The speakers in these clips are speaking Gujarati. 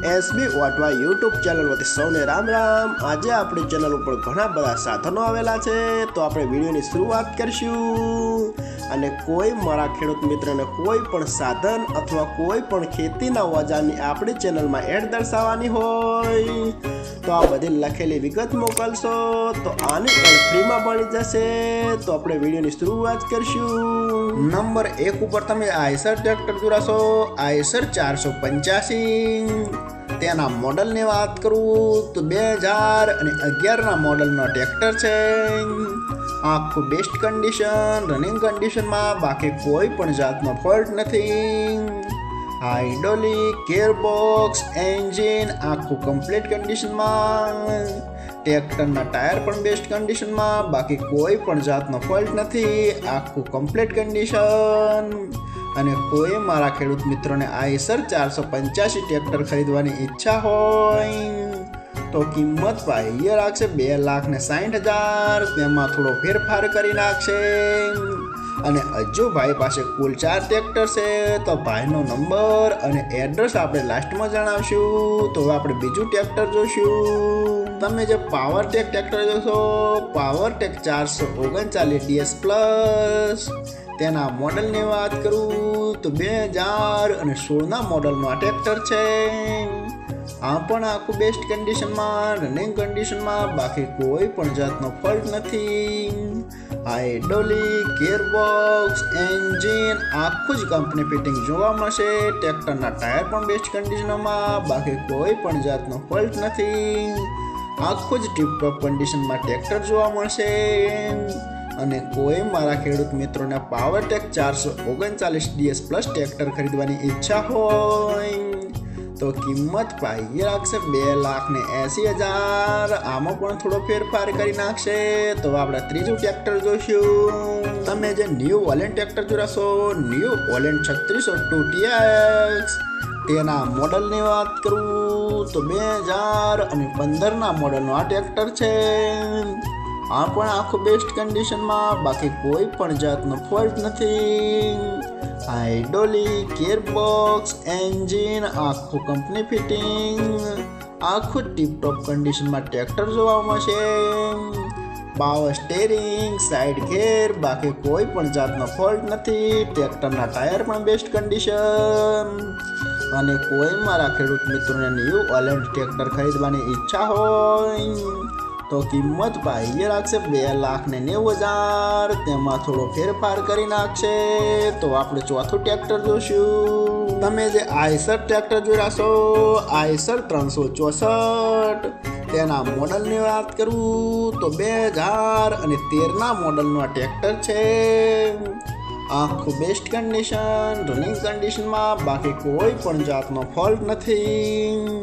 એસબી વાટવા યુટ્યુબ ચેનલ વતી સૌને રામ રામ। આજે આપણી ચેનલ ઉપર ઘણા બધા સાધનો આવેલા છે, તો આપણે વિડીયોની શરૂઆત કરીશું। અને કોઈ મારા ખેડૂત મિત્રને કોઈ પણ સાધન અથવા કોઈ પણ ખેતીના ઓજારની આપણી ચેનલમાં એડ દર્શાવવાની હોય તો આ બધી લખેલી વિગત મોકલશો તો આની એડ ફ્રીમાં મળી જશે। તો આપણે વિડીયોની શરૂઆત કરીશું। નંબર 1 ઉપર તમે આઈસર ટ્રેક્ટર જોડાશો। આઈસર 485 તેના મોડલની વાત કરું તો 2011ના મોડલનો ટ્રેક્ટર છે। આખું બેસ્ટ કન્ડિશન, રનિંગ કન્ડિશનમાં, બાકી કોઈ પણ જાતનો ફોલ્ટ નથી। હાઇડ્રોલિક, ગિયરબોક્સ, એન્જિન આખું કમ્પ્લીટ કન્ડિશનમાં। ટ્રેક્ટરના ટાયર પણ બેસ્ટ કન્ડિશનમાં, બાકી કોઈ પણ જાતનો ફોલ્ટ નથી। આખું કમ્પ્લીટ કન્ડિશન। અને કોઈ મારા ખેડૂત મિત્રોને આઈસર 485 ટ્રેક્ટર ખરીદવાની ઈચ્છા હોય તો કિંમત ભાઈએ રાખશે 2,60,000। તેમાં થોડો ફેરફાર કરી નાખશે। અને હજુ ભાઈ પાસે કુલ 4 ટ્રેક્ટર છે, તો ભાઈનો નંબર અને એડ્રેસ આપણે લાસ્ટમાં જણાવશું। તો આપણે બીજું ટ્રેક્ટર જોઈશું। તમે જે પાવરટેક ટ્રેક્ટર જોશો, પાવરટેક 439 DS પ્લસ તેના મોડલની વાત કરું તો 2016ના મોડલનો આ ટ્રેક્ટર છે। આ પણ આખું બેસ્ટ કન્ડિશનમાં, રનિંગ કન્ડિશનમાં, બાકી કોઈ પણ જાતનો ફોલ્ટ નથી। હાઇડ્રોલિક, ગિયરબોક્સ, એન્જિન આખું જ કંપની ફિટિંગ જોવા મળશે। ટ્રેક્ટરના ટાયર પણ બેસ્ટ કન્ડિશનમાં, બાકી કોઈ પણ જાતનો ફોલ્ટ નથી। આખું જ ટીપ-ટોપ કન્ડિશનમાં ટ્રેક્ટર જોવા મળશે। અને કોઈ મારા ખેડૂત મિત્રોને પાવરટેક 439 DS પ્લસ ટ્રેક્ટર ખરીદવાની ઈચ્છા હોય તો કિંમત ભાઈએ રાખશે 2,80,000। આમાં પણ થોડો ફેરફાર કરી નાખશે। તો આપણે ત્રીજું ટ્રેક્ટર જોઈશું। તમે જે ન્યૂ હોલેન્ડ ટ્રેક્ટર જોડાશો, ન્યૂ હોલેન્ડ 3602 TX તેના મોડલની વાત કરું તો 2015ના મોડલનો આ ટ્રેક્ટર છે। આ પણ આખું બેસ્ટ કન્ડિશનમાં, બાકી કોઈ પણ જાતનો ફોલ્ટ નથી। હાઇડ્રોલિક, ગિયરબોક્સ, એન્જિન આખું કંપની ફિટિંગ, આખું ટીપ-ટોપ કન્ડિશનમાં ટ્રેક્ટર જોવા મળશે। પાવર સ્ટેરિંગ, સાઇડ ગેર, બાકી કોઈ પણ જાતનો ફોલ્ટ નથી। ટ્રેક્ટરના ટાયર પણ બેસ્ટ કન્ડિશન। અને કોઈ મારા ખેડૂત મિત્રોને ન્યૂ હોલેન્ડ ટ્રેક્ટર ખરીદવાની ઈચ્છા હોય તો કિંમત ભાઈએ રાખશે 2,90,000। તેમાં થોડો ફેરફાર કરી નાખશે। તો આપણે ચોથું ટ્રેક્ટર જોઈશું। તમે જે આઈસર ટ્રેક્ટર જોડાશો, આઈસર 364 તેના મોડલની વાત કરું તો 2013ના મોડલનો આ ટ્રેક્ટર છે। આખું બેસ્ટ કન્ડિશન, રનિંગ કન્ડિશનમાં, બાકી કોઈ પણ જાતનો ફોલ્ટ નથી।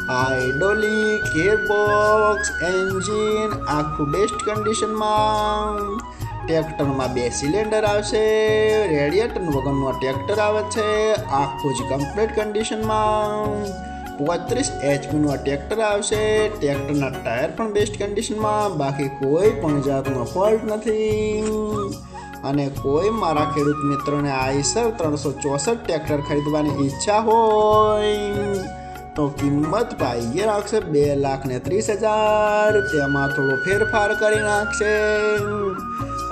હાઇડ્રોલિક, ગિયરબોક્સ, એન્જિન આખું બેસ્ટ કન્ડિશનમાં। ટ્રેક્ટરમાં 2 સિલિન્ડર આવશે। રેડિએટર વગરનું આ ટ્રેક્ટર આવે છે। આખું જ કમ્પ્લીટ કન્ડિશનમાં। 35 HPનું આ ટ્રેક્ટર આવશે। ટ્રેક્ટરના ટાયર પણ બેસ્ટ કન્ડિશનમાં, બાકી કોઈ પણ જાતનો ફોલ્ટ નથી। અને કોઈ મારા ખેડૂત મિત્રોને આઈસર 364 ટ્રેક્ટર ખરીદવાની ઈચ્છા હોય તો કિંમત ભાઈએ રાખશે 2,30,000। તેમાં થોડો ફેરફાર કરી નાખશે।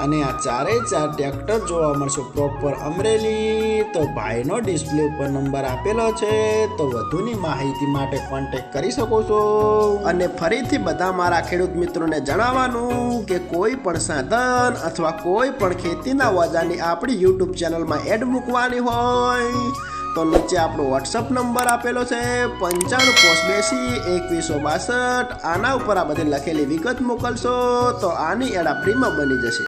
અને આ 4 ટ્રેક્ટર જોવા મળશે પ્રોપર અમરેલી। તો ભાઈનો ડિસ્પ્લે ઉપર નંબર આપેલો છે, તો વધુની માહિતી માટે કોન્ટેક્ટ કરી શકો છો। અને ફરીથી બધા મારા ખેડૂત મિત્રોને જણાવવાનું કે કોઈ પણ સાધન અથવા કોઈ પણ ખેતીના ઓજારની આપણી યુટ્યુબ ચેનલમાં એડ મૂકવાની હોય તો નીચે આપણો વોટ્સઅપ નંબર આપેલો છે 9582 2162। આના ઉપર આ બધી લખેલી વિગત મોકલશો તો આની એડ ફ્રીમાં બની જશે।